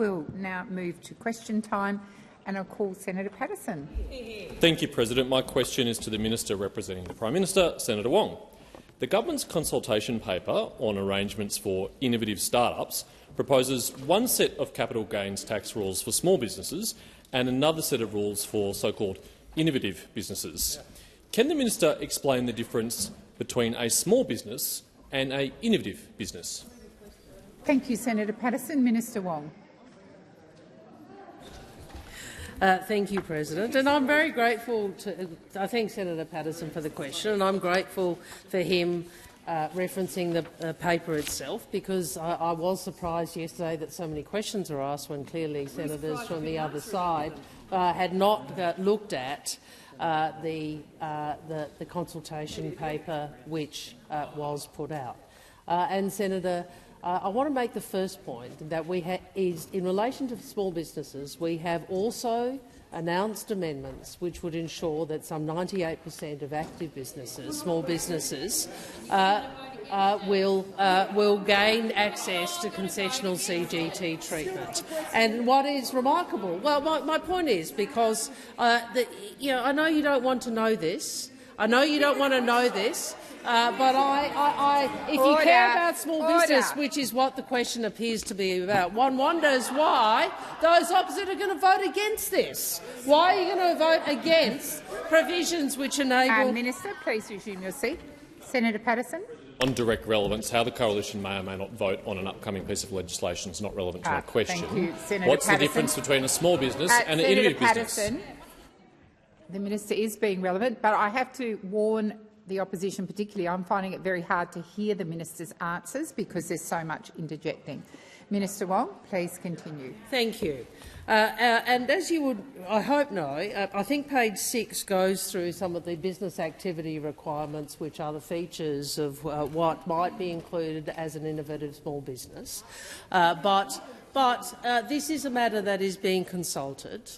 We'll now move to question time, and I'll call Senator Patterson. Thank you, President. My question is to the Minister representing the Prime Minister, Senator Wong. The government's consultation paper on arrangements for innovative start-ups proposes one set of capital gains tax rules for small businesses and another set of rules for so-called innovative businesses. Can the Minister explain the difference between a small business and an innovative business? Thank you, Senator Patterson. Minister Wong. Thank you, President. And I'm very grateful to I thank Senator Patterson for the question, and I'm grateful for him referencing the paper itself, because I was surprised yesterday that so many questions were asked when clearly senators from the other side had not looked at the consultation paper which was put out. And Senator, I want to make the first point that is in relation to small businesses, we have also announced amendments which would ensure that some 98% of active businesses, small businesses, will gain access to concessional CGT treatment. And what is remarkable, well, my point is, because I know you don't want to know this. I know you don't want to know this. But if you care about small business, which is what the question appears to be about, one wonders why those opposite are going to vote against this. Why are you going to vote against provisions which enable— Minister, please resume your seat. Senator Patterson. On direct relevance, how the coalition may or may not vote on an upcoming piece of legislation is not relevant to my question. Thank you, Senator What's Patterson. the difference between a small business and an Senator innovative Patterson, business? the minister is being relevant, but I have to warn the opposition particularly. I'm finding it very hard to hear the minister's answers because there's so much interjecting. Minister Wong, please continue. Thank you. And as you would, I hope, know, I think page 6 goes through some of the business activity requirements, which are the features of what might be included as an innovative small business. But this is a matter that is being consulted.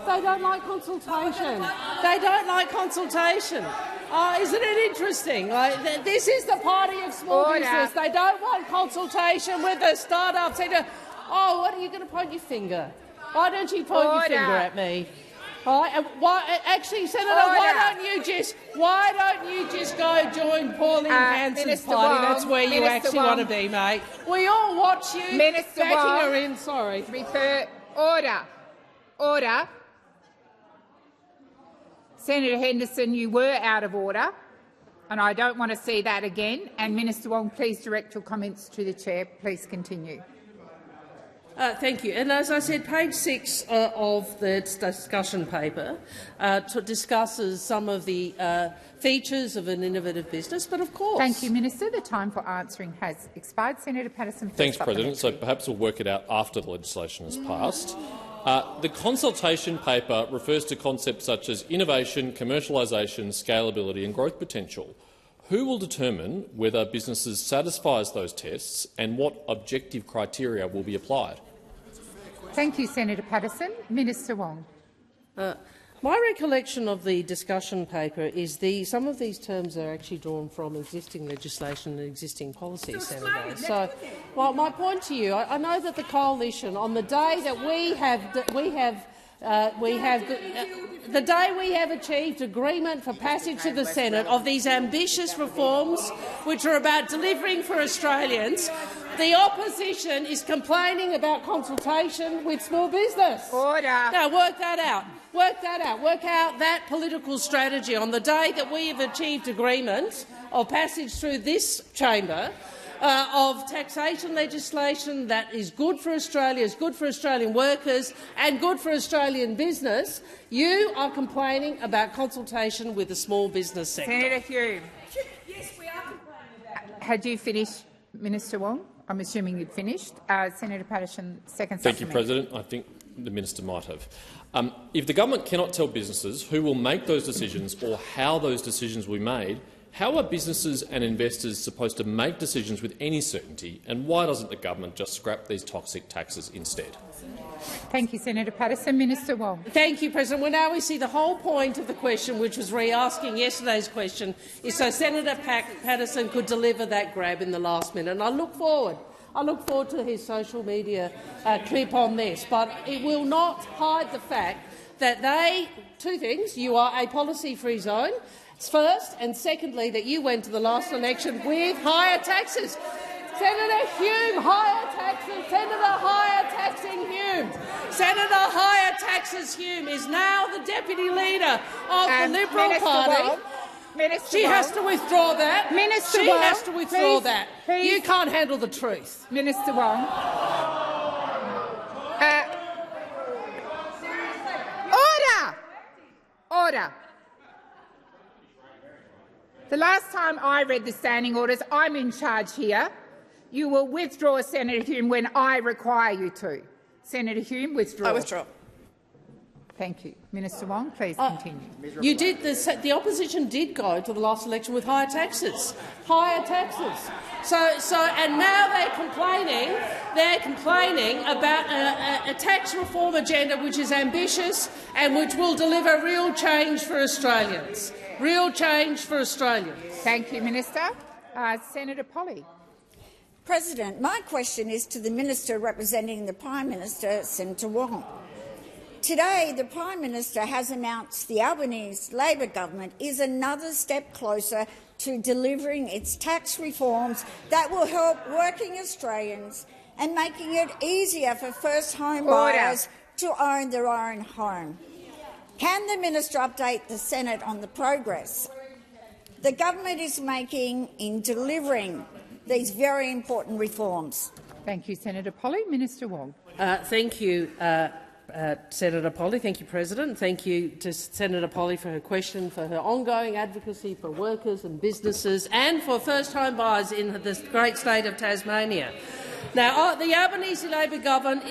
They don't like consultation. They don't like consultation. Isn't it interesting? This is the party of small business. They don't want consultation with the start-ups. They do. What are you going to point your finger? Why don't you point your finger at me? Actually, Senator, why don't you just go join Pauline Hanson's party? That's where you actually want to be, mate. We all watch you backing her in. Sorry. Order. Senator Henderson, you were out of order, and I don't want to see that again. And Minister Wong, please direct your comments to the chair. Please continue. Thank you. And as I said, page 6 of the discussion paper discusses some of the features of an innovative business, but of course— Thank you, Minister. The time for answering has expired. Senator Patterson, thanks, President. So perhaps we'll work it out after the legislation has passed. The consultation paper refers to concepts such as innovation, commercialisation, scalability and growth potential. Who will determine whether businesses satisfy those tests and what objective criteria will be applied? Thank you, Senator Patterson. Minister Wong. My recollection of the discussion paper is some of these terms are actually drawn from existing legislation and existing policy, Senator. So, my point to you, I know that the coalition, on the day that the day we have achieved agreement for passage to the Senate of these ambitious reforms, which are about delivering for Australians, the opposition is complaining about consultation with small business. Order. Now, work that out. Work out that political strategy on the day that we have achieved agreement of passage through this chamber of taxation legislation that is good for Australia, is good for Australian workers and good for Australian business. You are complaining about consultation with the small business sector. Senator Hume. Yes, we are complaining about that. Had you finished, Minister Wong? I'm assuming you'd finished. Senator Patterson, second supplement. Thank you, President. I think the minister might have. If the government cannot tell businesses who will make those decisions or how those decisions will be made, how are businesses and investors supposed to make decisions with any certainty, and why doesn't the government just scrap these toxic taxes instead? Thank you, Senator Patterson. Minister Wong. Thank you, President. Well, now we see the whole point of the question, which was re-asking yesterday's question, is so Senator Patterson could deliver that grab in the last minute. And I look forward I look forward to his social media clip on this, but it will not hide the fact that two things: you are a policy-free zone, first, and secondly, that you went to the last election with higher taxes. Senator Hume, higher taxes. Senator Higher Taxing Hume. Senator Higher Taxes Hume is now the deputy leader of the Liberal Minister Party. Wong, Minister She Wong, has to withdraw that. Minister she Wong, has to withdraw please, that. please. You can't handle the truth. Minister Wong. Order! Order. The last time I read the standing orders, I'm in charge here. You will withdraw, Senator Hume, when I require you to. Senator Hume, withdraw. I withdraw. Thank you. Minister Wong, please continue. You did the opposition did go to the last election with higher taxes. Higher taxes. And now they're complaining. They're complaining about a tax reform agenda which is ambitious and which will deliver real change for Australians. Real change for Australians. Thank you, Minister. Senator Polley. President, my question is to the Minister representing the Prime Minister, Senator Wong. Today, the Prime Minister has announced the Albanese Labor government is another step closer to delivering its tax reforms that will help working Australians and making it easier for first home buyers to own their own home. Can the Minister update the Senate on the progress the government is making in delivering these very important reforms? Thank you, Senator Polley. Minister Wong. Thank you, Senator Polley. Thank you, President. Thank you to Senator Polley for her question, for her ongoing advocacy for workers and businesses and for first home buyers in the great state of Tasmania. Now, the Albanese Labor government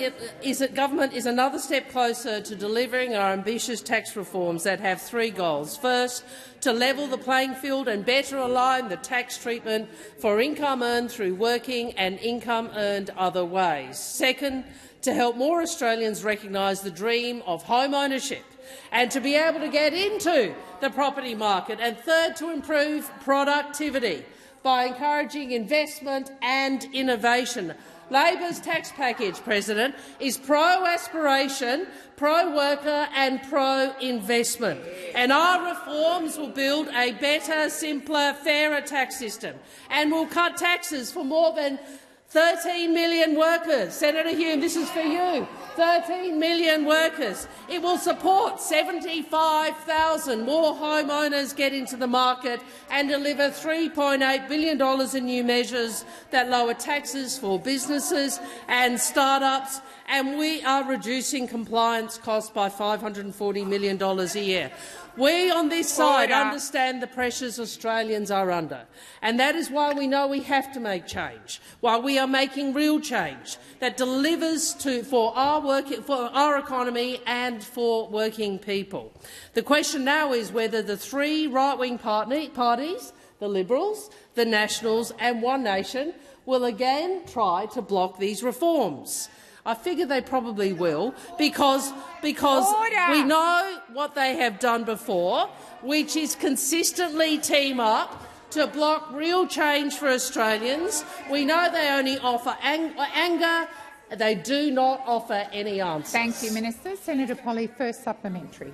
is another step closer to delivering our ambitious tax reforms that have three goals. First, to level the playing field and better align the tax treatment for income earned through working and income earned other ways. Second, to help more Australians recognise the dream of home ownership and to be able to get into the property market. And third, to improve productivity by encouraging investment and innovation. Labor's tax package, President, is pro-aspiration, pro-worker and pro-investment. And our reforms will build a better, simpler, fairer tax system and will cut taxes for more than 13 million workers. Senator Hume, this is for you. 13 million workers. It will support 75,000 more homeowners get into the market and deliver $3.8 billion in new measures that lower taxes for businesses and start-ups, and we are reducing compliance costs by $540 million a year. We on this side understand the pressures Australians are under, and that is why we know we have to make change, why we are making real change that delivers for our economy and for working people. The question now is whether the three right-wing parties, the Liberals, the Nationals and One Nation, will again try to block these reforms. I figure they probably will, because we know what they have done before, which is consistently team up to block real change for Australians. We know they only offer anger. They do not offer any answers. Thank you, Minister. Senator Polley, first supplementary.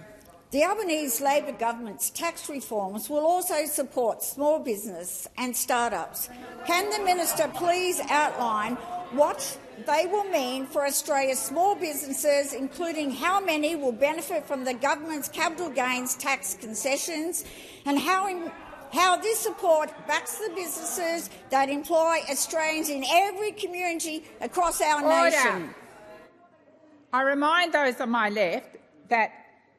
The Albanese Labor government's tax reforms will also support small business and start-ups. Can the minister please outline what they will mean for Australia's small businesses, including how many will benefit from the government's capital gains tax concessions, and how this support backs the businesses that employ Australians in every community across our nation? I remind those on my left that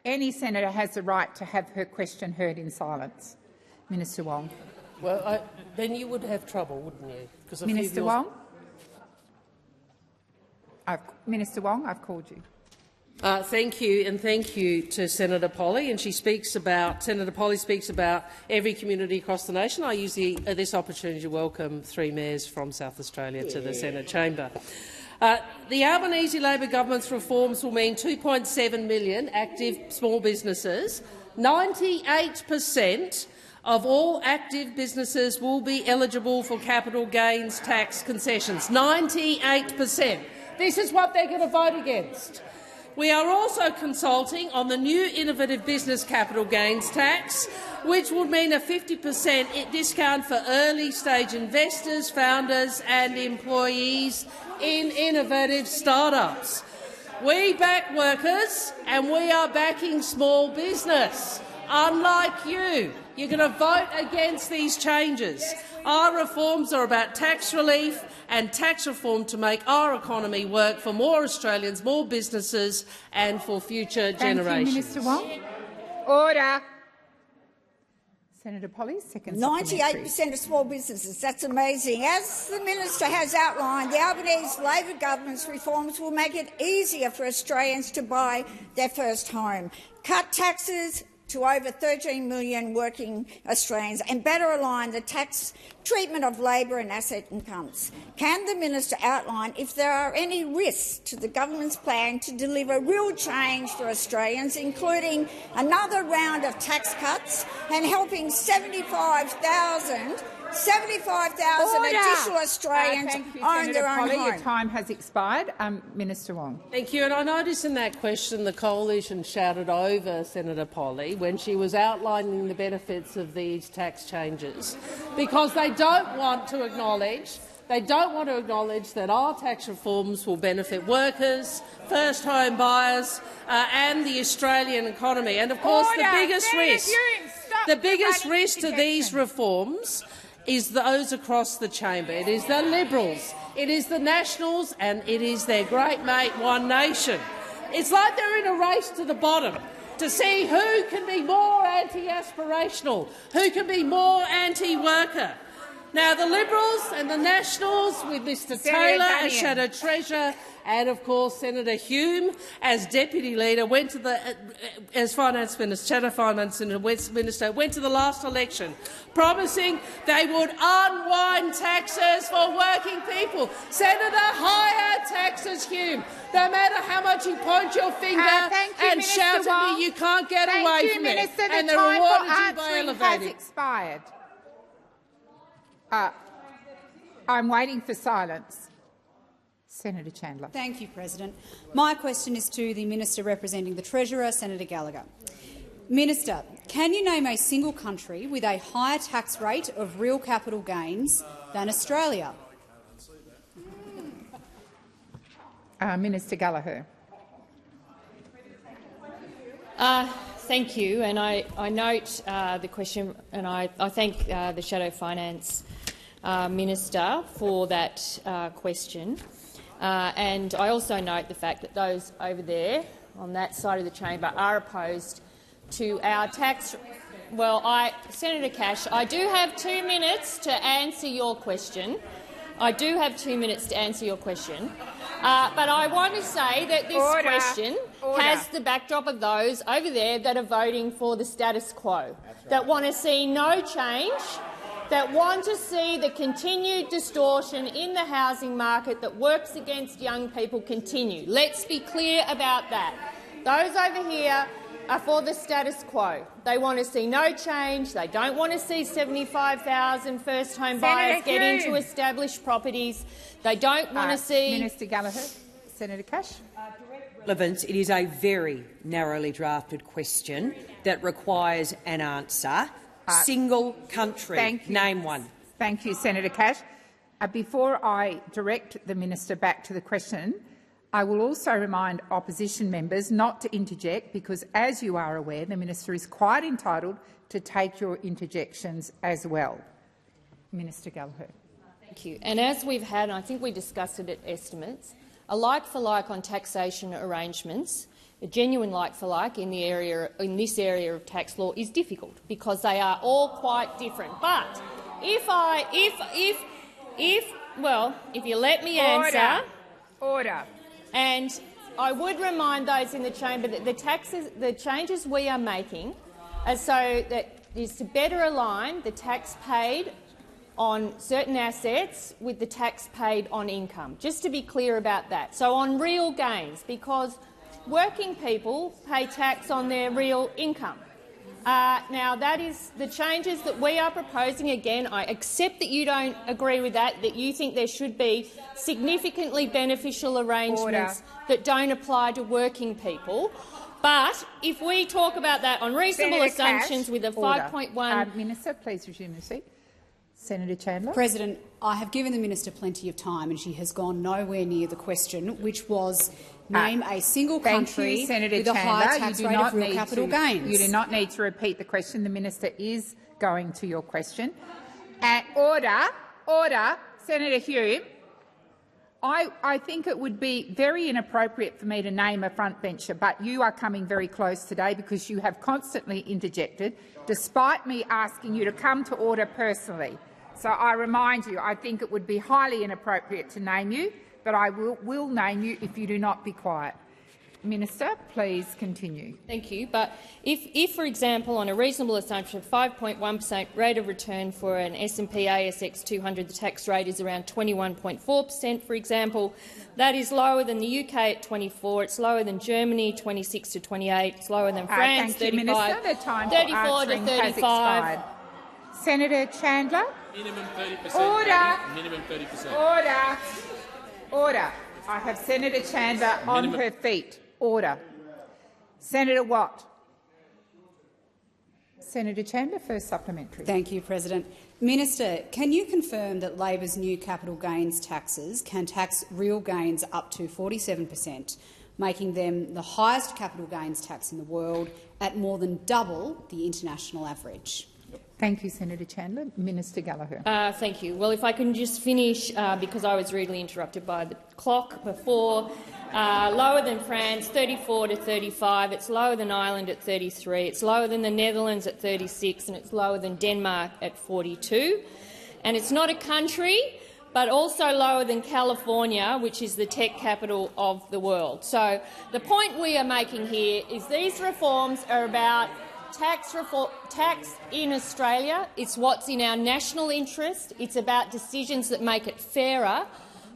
any senator has the right to have her question heard in silence. Minister Wong. Well, then you would have trouble, wouldn't you? Minister Wong. Minister Wong, I've called you. Thank you, and thank you to Senator Polley. And Senator Polley speaks about every community across the nation. I use this opportunity to welcome three mayors from South Australia to the Senate chamber. The Albanese Labor government's reforms will mean 2.7 million active small businesses. 98% of all active businesses will be eligible for capital gains tax concessions. 98%. This is what they're going to vote against. We are also consulting on the new innovative business capital gains tax, which would mean a 50% discount for early-stage investors, founders and employees in innovative startups. We back workers and we are backing small business. Unlike you, you're going to vote against these changes. Our reforms are about tax relief and tax reform to make our economy work for more Australians, more businesses and for future generations. Thank you, Minister Wong. Order. Senator Polley, second. 98% of small businesses. That's amazing. As the minister has outlined, the Albanese Labor government's reforms will make it easier for Australians to buy their first home, cut taxes to over 13 million working Australians and better align the tax treatment of labour and asset incomes. Can the minister outline if there are any risks to the government's plan to deliver real change for Australians, including another round of tax cuts and helping 75,000 additional Australians own their own home? Your time has expired. Minister Wong. Thank you. And I noticed in that question the Coalition shouted over Senator Polley when she was outlining the benefits of these tax changes, because they don't want to acknowledge that our tax reforms will benefit workers, first home buyers and the Australian economy. And of course, the biggest risk to these reforms is those across the chamber. It is the Liberals, it is the Nationals and it is their great mate One Nation. It's like they're in a race to the bottom to see who can be more anti-aspirational, who can be more anti-worker. Now, the Liberals and the Nationals, with Mr Taylor as Shadow Treasurer and, of course, Senator Hume as Deputy Leader, went to the as Finance Minister, Shadow Finance Minister, went to the last election, promising they would unwind taxes for working people. Senator, higher taxes, Hume. No matter how much you point your finger and shout at me, you can't get away from it. And the reward has expired. I'm waiting for silence. Senator Chandler. Thank you, President. My question is to the Minister representing the Treasurer, Senator Gallagher. Minister, can you name a single country with a higher tax rate of real capital gains than Australia? Minister Gallagher. Thank you, and I note the question, and I thank the Shadow Finance Minister for that question. And I also note the fact that those over there on that side of the chamber are opposed to our tax. Well, Senator Cash, I do have 2 minutes to answer your question. But I want to say that this question has the backdrop of those over there that are voting for the status quo, that want to see no change, that want to see the continued distortion in the housing market that works against young people continue. Let's be clear about that. Those over here are for the status quo. They want to see no change. They don't want to see 75,000 first-home buyers get into established properties. They don't want to see— Minister Gallagher. Senator Cash. Relevance. It is a very narrowly drafted question that requires an answer. Single country. Name one. Thank you, Senator Cash. Before I direct the minister back to the question, I will also remind opposition members not to interject because, as you are aware, the minister is quite entitled to take your interjections as well. Minister Gallagher. Thank you. And as we've had, and I think we discussed it at estimates, a like-for-like on taxation arrangements, a genuine like-for-like in this area of tax law is difficult because they are all quite different. But if you let me answer— Order. And I would remind those in the chamber that the changes we are making are so that is to better align the tax paid on certain assets with the tax paid on income. Just to be clear about that. So on real gains, because working people pay tax on their real income. Now, that is the changes that we are proposing. Again, I accept that you don't agree with that, that you think there should be significantly beneficial arrangements that don't apply to working people. But if we talk about that on reasonable assumptions with a 5.1— Minister, please resume your seat. Senator Chandler. President, I have given the minister plenty of time and she has gone nowhere near the question, which was name a single country with a high tax rate of real capital gains. You do not need to repeat the question. The minister is going to your question. Order. Senator Hume, I think it would be very inappropriate for me to name a frontbencher, but you are coming very close today because you have constantly interjected, despite me asking you to come to order personally. So I remind you, I think it would be highly inappropriate to name you, but I will name you if you do not be quiet. Minister, please continue. Thank you. But if, for example, on a reasonable assumption of 5.1% rate of return for an S&P ASX 200, the tax rate is around 21.4%, for example, that is lower than the UK at 24. It's lower than Germany, 26 to 28. It's lower than France, 35, 34 to 35. Senator Chandler. Minimum 30%. Order. Minimum 30%. Order. I have Senator Chandler on her feet. Order. Senator Watt. Senator Chandler, first supplementary. Thank you, President. Minister, can you confirm that Labor's new capital gains taxes can tax real gains up to 47%, making them the highest capital gains tax in the world at more than double the international average? Thank you, Senator Chandler. Minister Gallagher. Thank you. Well, if I can just finish, because I was rudely interrupted by the clock before. Lower than France, 34 to 35. It's lower than Ireland at 33. It's lower than the Netherlands at 36, and it's lower than Denmark at 42. And it's not a country, but also lower than California, which is the tech capital of the world. So the point we are making here is these reforms are about tax in Australia. It's what's in our national interest. It's about decisions that make it fairer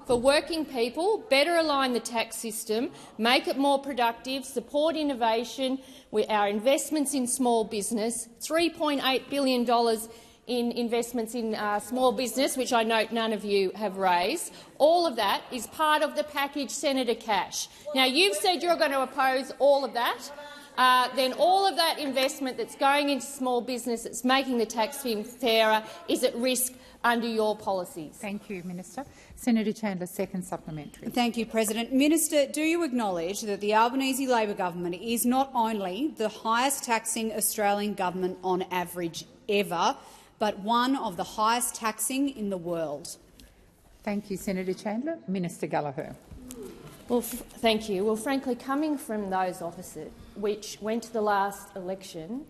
for working people, better align the tax system, make it more productive, support innovation with our investments in small business, $3.8 billion in investments in small business, which I note none of you have raised. All of that is part of the package, Senator Cash. Now, you've said you're going to oppose all of that. Then all of that investment that's going into small business, that's making the tax scheme fairer, is at risk under your policies. Thank you, Minister. Senator Chandler, second supplementary. Thank you, President. Minister, do you acknowledge that the Albanese Labor government is not only the highest taxing Australian government on average ever, but one of the highest taxing in the world? Thank you, Senator Chandler. Minister Gallagher. Well, thank you. Well, frankly, coming from those opposite, which went to the last election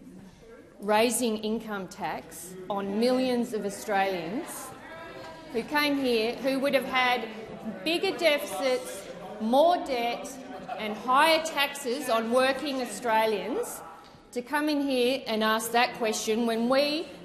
raising income tax on millions of Australians who came here, who would have had bigger deficits, more debt and higher taxes on working Australians, to come in here and ask that question when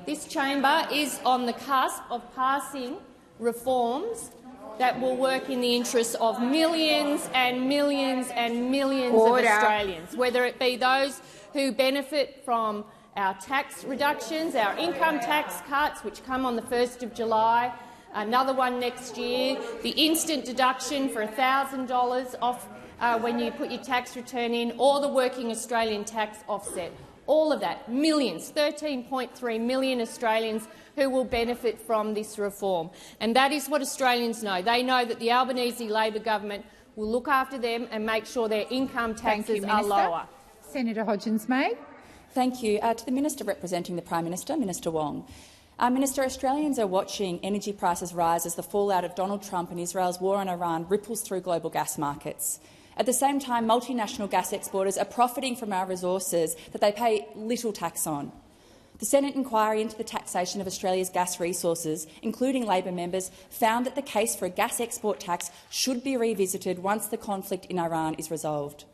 this chamber is on the cusp of passing reforms that will work in the interests of millions and millions and millions of Australians, whether it be those who benefit from our tax reductions, our income tax cuts, which come on the 1st of July, another one next year, the instant deduction for $1,000 off when you put your tax return in, or the working Australian tax offset. All of that, millions, 13.3 million Australians who will benefit from this reform. And that is what Australians know. They know that the Albanese Labor government will look after them and make sure their income taxes are lower. Senator Hodgins-May. Thank you. To the Minister representing the Prime Minister, Minister Wong. Minister, Australians are watching energy prices rise as the fallout of Donald Trump and Israel's war on Iran ripples through global gas markets. At the same time, multinational gas exporters are profiting from our resources that they pay little tax on. The Senate inquiry into the taxation of Australia's gas resources, including Labor members, found that the case for a gas export tax should be revisited once the conflict in Iran is resolved.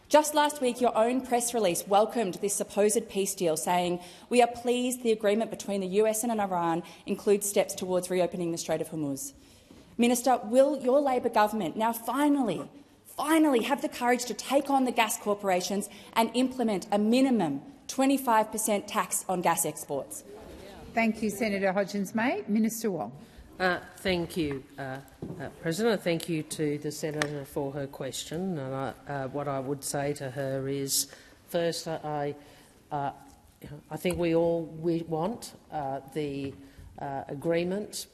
Just last week, your own press release welcomed this supposed peace deal, saying, "We are pleased the agreement between the US and Iran includes steps towards reopening the Strait of Hormuz." Minister, will your Labor government now finally have the courage to take on the gas corporations and implement a minimum 25% tax on gas exports. Thank you, Senator Hodgins-May. Minister Wong. Thank you, President. Thank you to the senator for her question. And what I would say to her is, first, I think we all want the agreement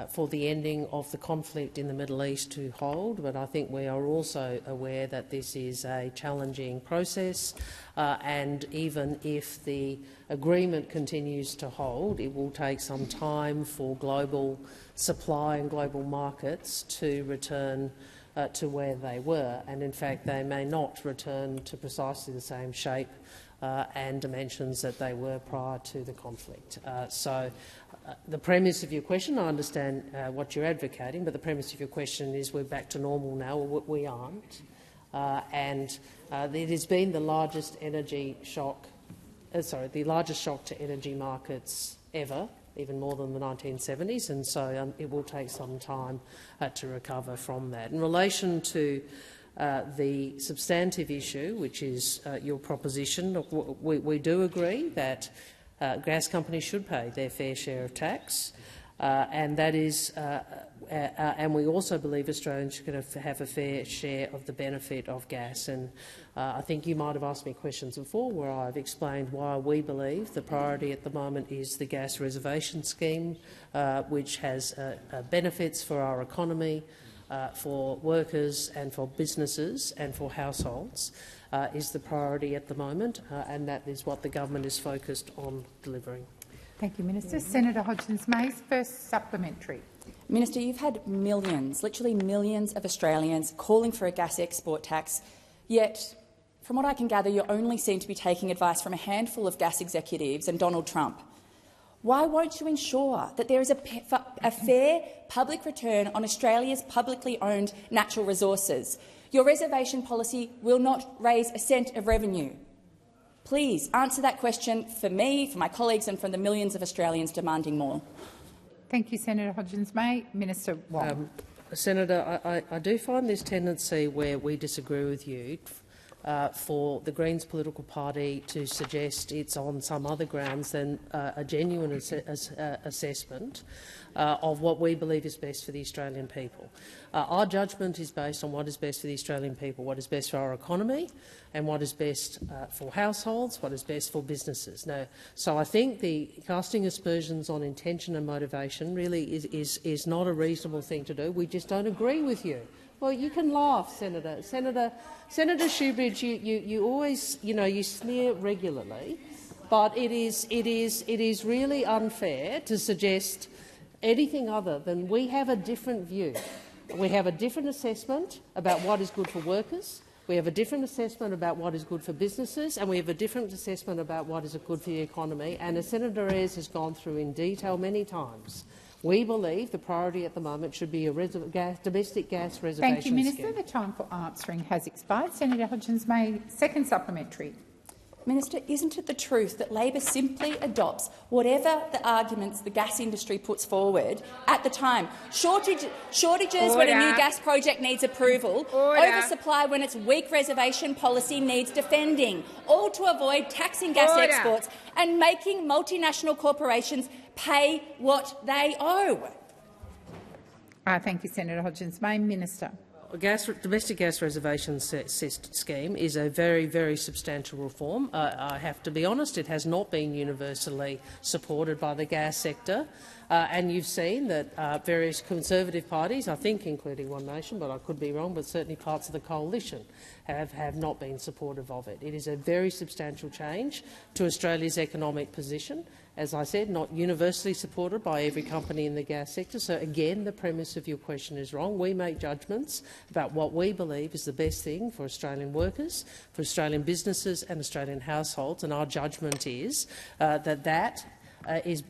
for the ending of the conflict in the Middle East to hold, but I think we are also aware that this is a challenging process, and even if the agreement continues to hold, it will take some time for global supply and global markets to return to where they were, and in fact they may not return to precisely the same shape and dimensions that they were prior to the conflict. The premise of your question, I understand what you're advocating, but the premise of your question is we're back to normal now. We aren't. It has been the largest energy shock, the largest shock to energy markets ever, even more than the 1970s, and so it will take some time to recover from that. In relation to the substantive issue, which is your proposition, we do agree that gas companies should pay their fair share of tax, and that is, and we also believe Australians should have a fair share of the benefit of gas. And I think you might have asked me questions before where I've explained why we believe the priority at the moment is the gas reservation scheme, which has benefits for our economy, for workers and for businesses and for households, is the priority at the moment, and that is what the government is focused on delivering. Thank you, Minister. Senator Hodgins-May's first supplementary. Minister, you've had millions, literally millions of Australians calling for a gas export tax, yet, from what I can gather, you only seem to be taking advice from a handful of gas executives and Donald Trump. Why won't you ensure that there is a fair public return on Australia's publicly owned natural resources? Your reservation policy will not raise a cent of revenue. Please answer that question for me, for my colleagues and for the millions of Australians demanding more. Thank you, Senator Hodgins-May. Minister Wong. Senator, I do find this tendency where we disagree with you for the Greens political party to suggest it's on some other grounds than a genuine assessment of what we believe is best for the Australian people. Our judgment is based on what is best for the Australian people, what is best for our economy and what is best for households, what is best for businesses. So I think the casting aspersions on intention and motivation really is not a reasonable thing to do. We just don't agree with you. Well, you can laugh, Senator Shoebridge. You always, you sneer regularly, but it is really unfair to suggest anything other than we have a different view. We have a different assessment about what is good for workers. We have a different assessment about what is good for businesses, and we have a different assessment about what is good for the economy. And as Senator Ayres has gone through in detail many times, we believe the priority at the moment should be a domestic gas reservation Thank you, Minister. scheme. The time for answering has expired. Senator Hodgins-May, second supplementary. Minister, isn't it the truth that Labor simply adopts whatever the arguments the gas industry puts forward at the time? Shortages when a new gas project needs approval, oversupply when its weak reservation policy needs defending, all to avoid taxing gas exports and making multinational corporations pay what they owe. Thank you, Senator Hodgins-May. Minister. Domestic gas reservation scheme is a very, very substantial reform. I have to be honest, it has not been universally supported by the gas sector. And you've seen that various Conservative parties, I think including One Nation, but I could be wrong, but certainly parts of the coalition have not been supportive of it. It is a very substantial change to Australia's economic position. As I said, not universally supported by every company in the gas sector. So again, the premise of your question is wrong. We make judgments about what we believe is the best thing for Australian workers, for Australian businesses and Australian households, and our judgment is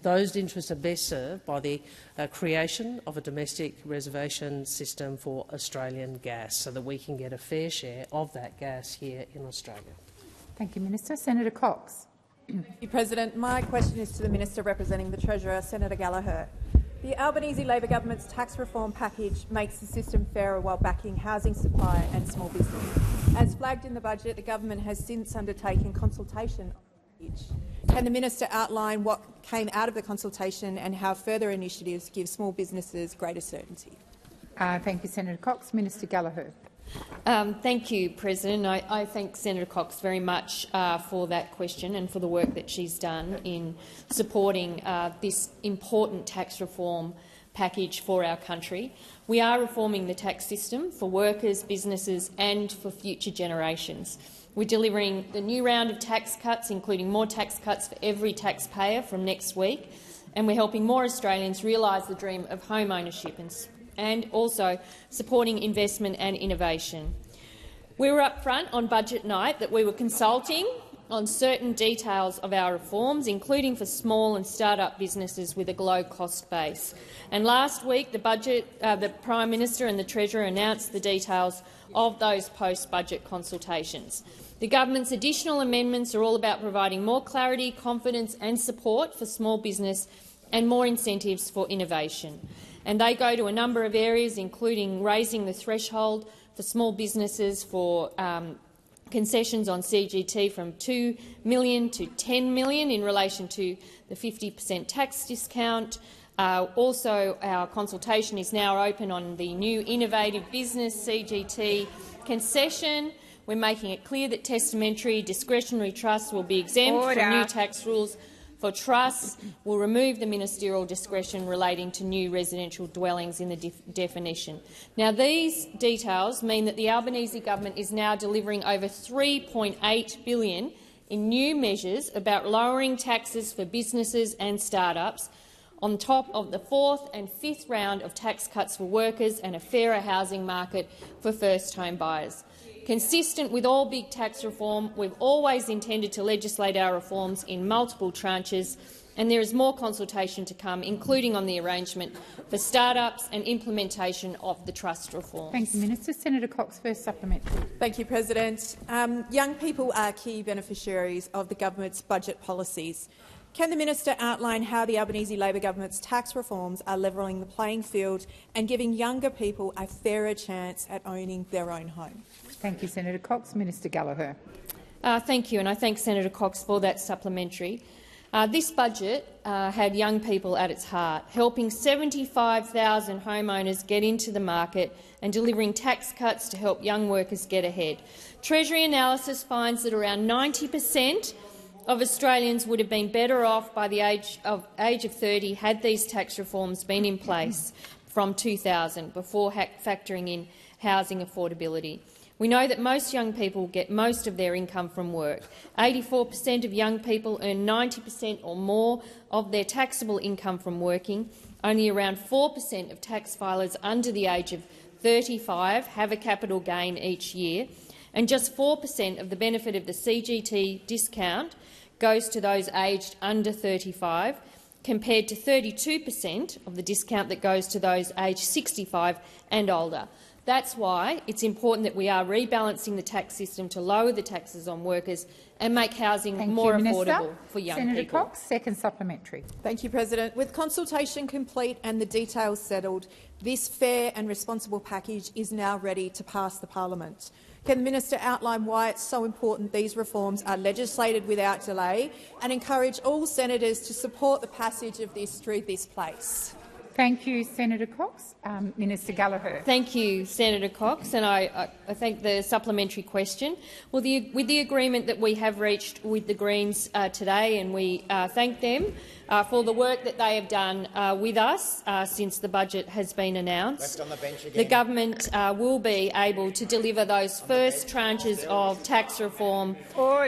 those interests are best served by the creation of a domestic reservation system for Australian gas so that we can get a fair share of that gas here in Australia. Thank you, Minister. Senator Cox. Thank you, President. My question is to the Minister representing the Treasurer, Senator Gallagher. The Albanese Labor government's tax reform package makes the system fairer while backing housing supply and small business. As flagged in the budget, the government has since undertaken consultation on the package. Can the minister outline what came out of the consultation and how further initiatives give small businesses greater certainty? Thank you, Senator Cox. Minister Gallagher. Thank you, President. I thank Senator Cox very much for that question and for the work that she's done in supporting this important tax reform package for our country. We are reforming the tax system for workers, businesses and for future generations. We're delivering the new round of tax cuts, including more tax cuts for every taxpayer from next week, and we're helping more Australians realise the dream of home ownership and also supporting investment and innovation. We were upfront on budget night that we were consulting on certain details of our reforms, including for small and start-up businesses with a low-cost base. And last week, the Prime Minister and the Treasurer announced the details of those post-budget consultations. The government's additional amendments are all about providing more clarity, confidence and support for small business and more incentives for innovation. And they go to a number of areas, including raising the threshold for small businesses for concessions on CGT from $2 million to $10 million in relation to the 50% tax discount. Also, our consultation is now open on the new innovative business CGT concession. We're making it clear that testamentary discretionary trusts will be exempt from new tax rules for trusts. Will remove the ministerial discretion relating to new residential dwellings in the definition. Now, these details mean that the Albanese government is now delivering over $3.8 billion in new measures about lowering taxes for businesses and start-ups, on top of the fourth and fifth round of tax cuts for workers and a fairer housing market for first home buyers. Consistent with all big tax reform, we've always intended to legislate our reforms in multiple tranches, and there is more consultation to come, including on the arrangement for start-ups and implementation of the trust reform. Thank you, Minister. Senator Cox, first supplementary. Thank you, President. Young people are key beneficiaries of the government's budget policies. Can the minister outline how the Albanese Labor government's tax reforms are levelling the playing field and giving younger people a fairer chance at owning their own home? Thank you, Senator Cox. Minister Gallagher. Thank you, and I thank Senator Cox for that supplementary. This budget had young people at its heart, helping 75,000 homeowners get into the market and delivering tax cuts to help young workers get ahead. Treasury analysis finds that around 90% of Australians would have been better off by the age of 30 had these tax reforms been in place from 2000, before factoring in housing affordability. We know that most young people get most of their income from work. 84% of young people earn 90% or more of their taxable income from working. Only around 4% of tax filers under the age of 35 have a capital gain each year, and just 4% of the benefit of the CGT discount goes to those aged under 35, compared to 32% of the discount that goes to those aged 65 and older. That's why it's important that we are rebalancing the tax system to lower the taxes on workers and make housing more affordable for young people. Senator Cox, second supplementary. Thank you, President. With consultation complete and the details settled, this fair and responsible package is now ready to pass the parliament. Can the minister outline why it's so important these reforms are legislated without delay and encourage all senators to support the passage of this through this place? Thank you, Senator Cox. Minister Gallagher. Thank you, Senator Cox, and I thank the supplementary question. Well, with the agreement that we have reached with the Greens today, and we thank them for the work that they have done with us since the budget has been announced, the government will be able to deliver those first tranches of tax reform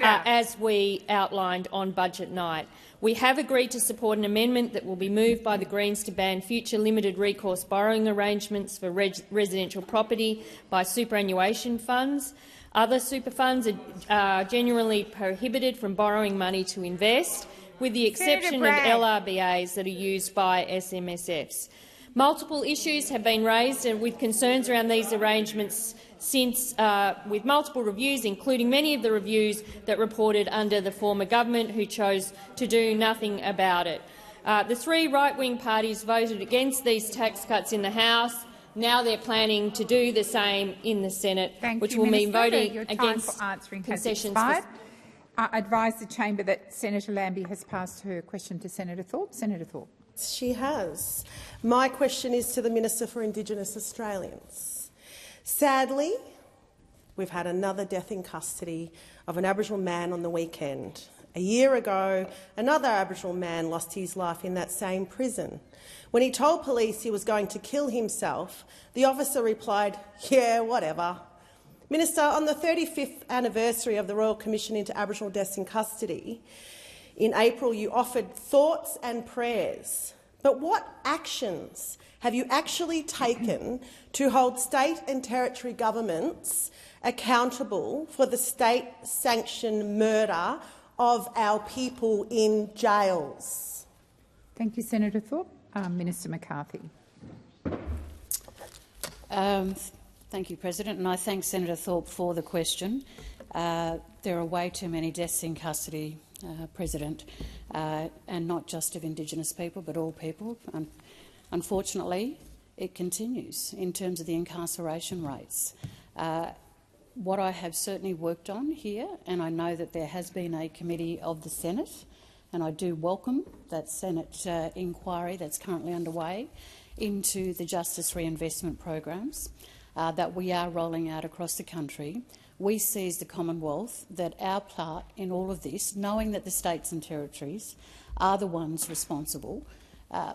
as we outlined on budget night. We have agreed to support an amendment that will be moved by the Greens to ban future limited recourse borrowing arrangements for residential property by superannuation funds. Other super funds are generally prohibited from borrowing money to invest, with the exception of LRBAs that are used by SMSFs. Multiple issues have been raised with concerns around these arrangements since, with multiple reviews, including many of the reviews that reported under the former government, who chose to do nothing about it. The three right-wing parties voted against these tax cuts in the House. Now they're planning to do the same in the Senate, which will mean voting against concessions. I advise the chamber that Senator Lambie has passed her question to Senator Thorpe. Senator Thorpe. She has. My question is to the Minister for Indigenous Australians. Sadly, we've had another death in custody of an Aboriginal man on the weekend. A year ago, another Aboriginal man lost his life in that same prison. When he told police he was going to kill himself, the officer replied, "Yeah, whatever." Minister, on the 35th anniversary of the Royal Commission into Aboriginal Deaths in Custody, in April you offered thoughts and prayers. But what actions have you actually taken to hold state and territory governments accountable for the state-sanctioned murder of our people in jails? Thank you, Senator Thorpe. Minister McCarthy. Thank you, President, and I thank Senator Thorpe for the question. There are way too many deaths in custody, President, and not just of Indigenous people but all people. Unfortunately, it continues in terms of the incarceration rates. What I have certainly worked on here, and I know that there has been a committee of the Senate, and I do welcome that Senate inquiry that's currently underway into the justice reinvestment programs that we are rolling out across the country. We see as the Commonwealth that our part in all of this, knowing that the states and territories are the ones responsible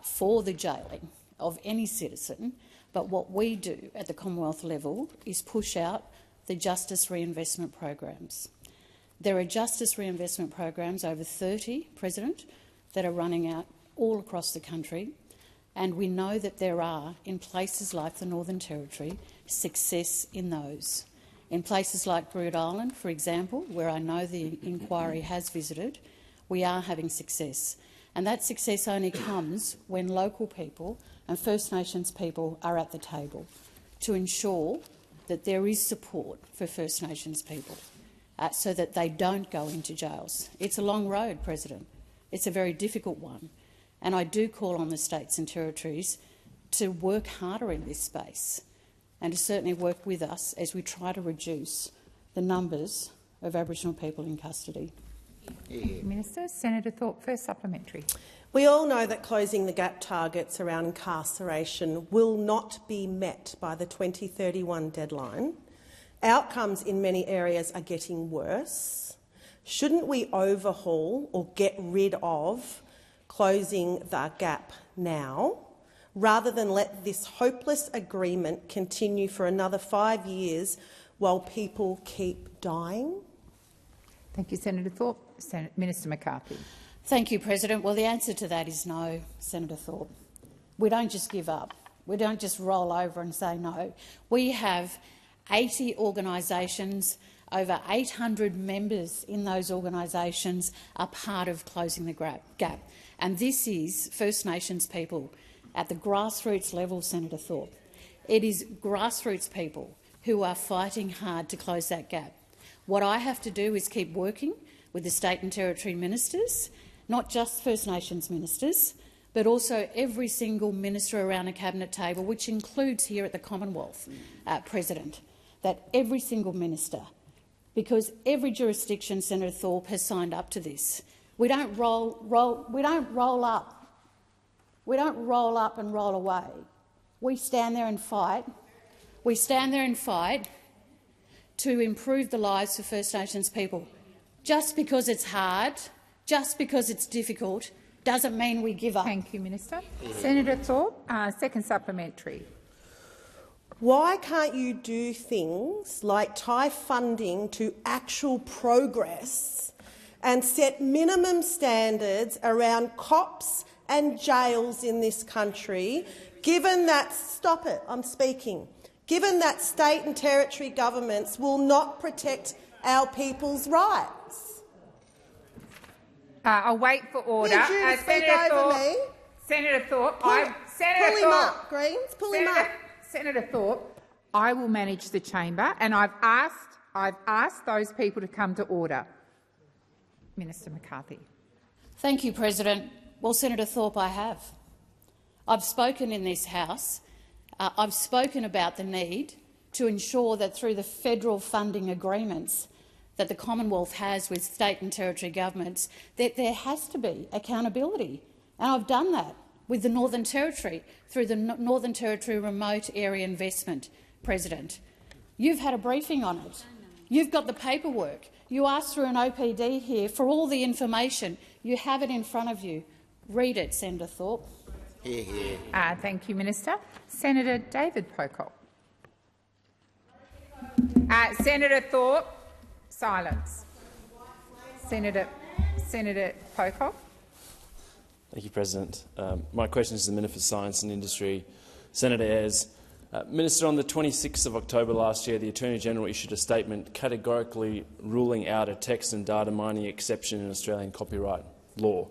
for the jailing of any citizen, but what we do at the Commonwealth level is push out the justice reinvestment programs. There are justice reinvestment programs, over 30, President, that are running out all across the country, and we know that there are, in places like the Northern Territory, success in those. In places like Burwood Island, for example, where I know the inquiry has visited, we are having success. And that success only comes when local people and First Nations people are at the table to ensure that there is support for First Nations people so that they don't go into jails. It's a long road, President. It's a very difficult one. And I do call on the states and territories to work harder in this space and to certainly work with us as we try to reduce the numbers of Aboriginal people in custody. Minister. Senator Thorpe, first supplementary. We all know that closing the gap targets around incarceration will not be met by the 2031 deadline. Outcomes in many areas are getting worse. Shouldn't we overhaul or get rid of closing the gap now, rather than let this hopeless agreement continue for another 5 years while people keep dying? Thank you, Senator Thorpe. Minister McCarthy. Thank you, President. Well, the answer to that is no, Senator Thorpe. We don't just give up. We don't just roll over and say no. We have 80 organisations, over 800 members in those organisations are part of closing the gap. And this is First Nations people at the grassroots level, Senator Thorpe. It is grassroots people who are fighting hard to close that gap. What I have to do is keep working with the state and territory ministers, not just First Nations ministers, but also every single minister around a cabinet table, which includes here at the Commonwealth, President, that every single minister, because every jurisdiction, Senator Thorpe, has signed up to this. We don't roll up. We don't roll up and roll away. We stand there and fight. We stand there and fight to improve the lives of First Nations people. Just because it's hard, just because it's difficult, doesn't mean we give up. Thank you, Minister. Senator Thorpe, second supplementary. Why can't you do things like tie funding to actual progress and set minimum standards around cops and jails in this country, given that— stop it, I'm speaking— given that state and territory governments will not protect our people's rights? I'll wait for order. Did you speak over me? Senator Thorpe, pull him up, Greens. Pull him up. Senator Thorpe, I will manage the chamber, and I've asked those people to come to order. Minister McCarthy. Thank you, President. Well, Senator Thorpe, I have. I've spoken in this House. I've spoken about the need to ensure that through the federal funding agreements that the Commonwealth has with state and territory governments, that there has to be accountability. And I've done that with the Northern Territory through the Northern Territory Remote Area Investment, President. You've had a briefing on it. You've got the paperwork. You asked through an OPD here for all the information. You have it in front of you. Read it, Senator Thorpe. Thank you, Minister. Senator David Pocock. Senator Thorpe, silence. Senator Pocock. Thank you, President. My question is to the Minister for Science and Industry, Senator Ayres. Minister, on the 26th of October last year, the Attorney-General issued a statement categorically ruling out a text and data mining exception in Australian copyright law.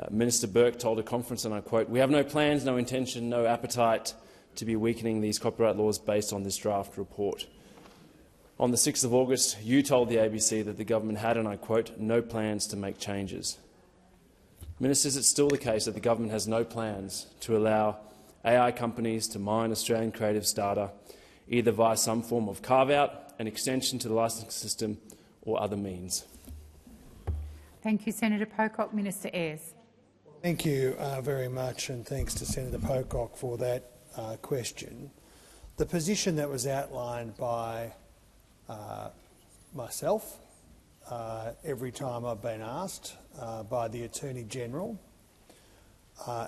Minister Burke told a conference, and I quote, "We have no plans, no intention, no appetite to be weakening these copyright laws based on this draft report." On the 6th of August, you told the ABC that the government had, and I quote, "no plans to make changes." Minister, is it still the case that the government has no plans to allow AI companies to mine Australian creatives' data, either via some form of carve-out, an extension to the licensing system, or other means? Thank you, Senator Pocock. Minister Ayres. Thank you very much, and thanks to Senator Pocock for that question. The position that was outlined by myself every time I've been asked, by the Attorney-General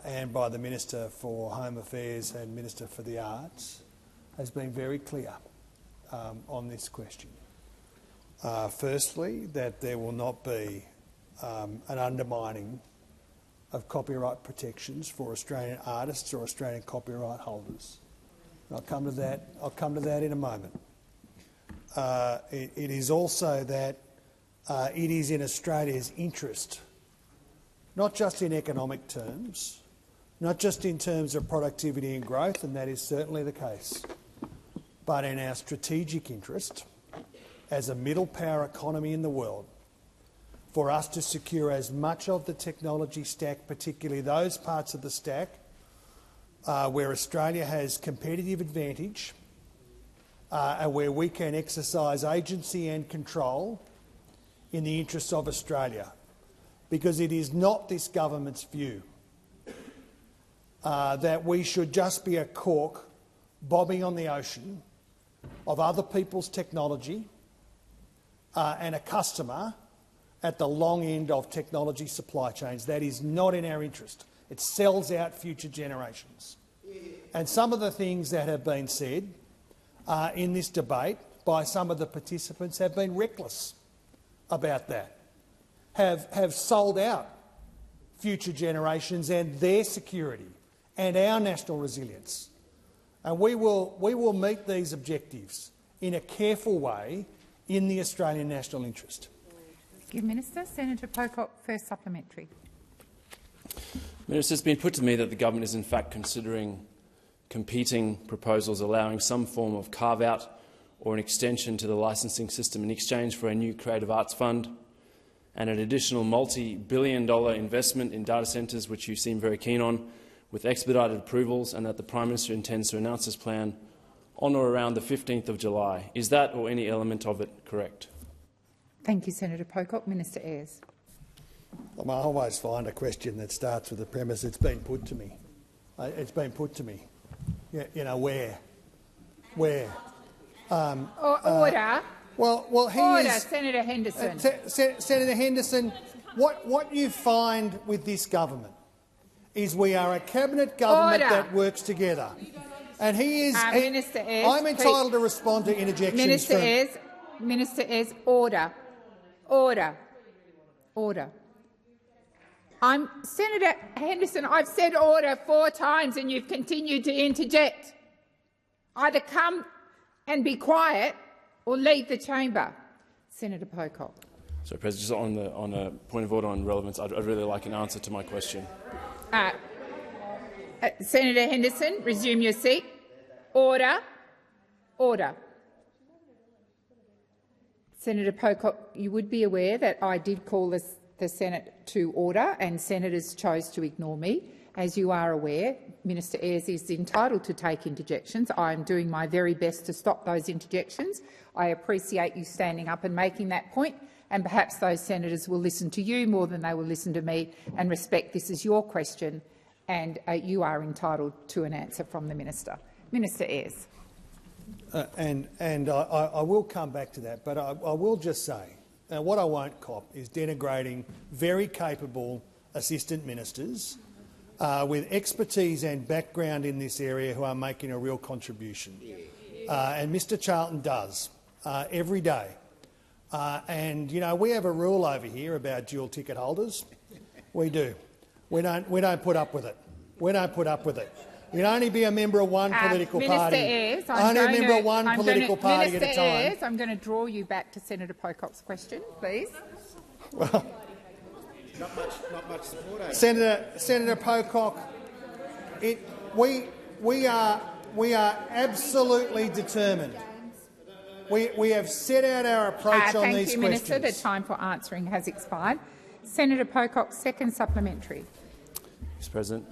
and by the Minister for Home Affairs and Minister for the Arts, has been very clear on this question. Firstly, that there will not be an undermining of copyright protections for Australian artists or Australian copyright holders. I'll come to that in a moment. It is also that it is in Australia's interest, not just in economic terms, not just in terms of productivity and growth, and that is certainly the case, but in our strategic interest as a middle power economy in the world, for us to secure as much of the technology stack, particularly those parts of the stack where Australia has competitive advantage and where we can exercise agency and control in the interests of Australia. Because it is not this government's view that we should just be a cork bobbing on the ocean of other people's technology and a customer at the long end of technology supply chains. That is not in our interest. It sells out future generations. And some of the things that have been said in this debate by some of the participants have been reckless about that, have sold out future generations and their security and our national resilience. And we will meet these objectives in a careful way in the Australian national interest. Thank you, Minister. Senator Pocock, first supplementary. Minister, it's been put to me that the government is in fact considering competing proposals allowing some form of carve-out or an extension to the licensing system in exchange for a new Creative Arts Fund and an additional multi-billion-dollar investment in data centres, which you seem very keen on, with expedited approvals, and that the Prime Minister intends to announce this plan on or around the 15th of July. Is that or any element of it correct? Thank you, Senator Pocock. Minister Ayres. I always find a question that starts with the premise it's been put to me. It's been put to me. You know, where? Order. Order, Senator Henderson. Senator Henderson, what you find with this government is we are a cabinet government that works together. And he is. Minister Ayres, I'm entitled to respond to interjections. Minister Ayres, order. Order. Senator Henderson, I've said order 4 times and you've continued to interject. Either come and be quiet or leave the chamber. Senator Pocock. So, President, just on a point of order on relevance, I'd really like an answer to my question. Senator Henderson, resume your seat. Order. Senator Pocock, you would be aware that I did call the Senate to order, and senators chose to ignore me. As you are aware, Minister Ayres is entitled to take interjections. I am doing my very best to stop those interjections. I appreciate you standing up and making that point, and perhaps those senators will listen to you more than they will listen to me and respect this is your question, and you are entitled to an answer from the minister. Minister Ayres. I will come back to that, but I will just say what I won't cop is denigrating very capable assistant ministers with expertise and background in this area who are making a real contribution. And Mr Charlton does every day. And you know, we have a rule over here about dual ticket holders. We do. We don't put up with it. We don't put up with it. You can only be a member of one political party. Ayres, only a member of one political party at a time. Ayres, I'm going to draw you back to Senator Pocock's question, please. Well, not much support. Senator Pocock, we are absolutely determined. We have set out our approach on these questions. Thank you, Minister. The time for answering has expired. Senator Pocock, second supplementary. Mr. President.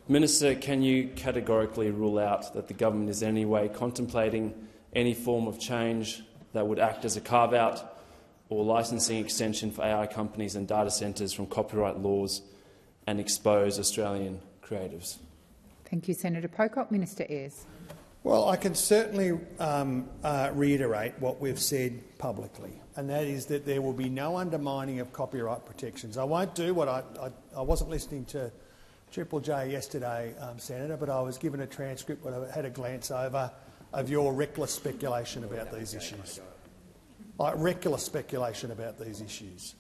Minister, can you categorically rule out that the government is in any way contemplating any form of change that would act as a carve-out or licensing extension for AI companies and data centres from copyright laws and expose Australian creatives? Thank you, Senator Pocock. Minister Ayres. Well, I can certainly reiterate what we've said publicly, and that is that there will be no undermining of copyright protections. I won't do what I wasn't listening to Triple J yesterday, Senator, but I was given a transcript when I had a glance over of your reckless speculation about these issues. Reckless speculation about these issues.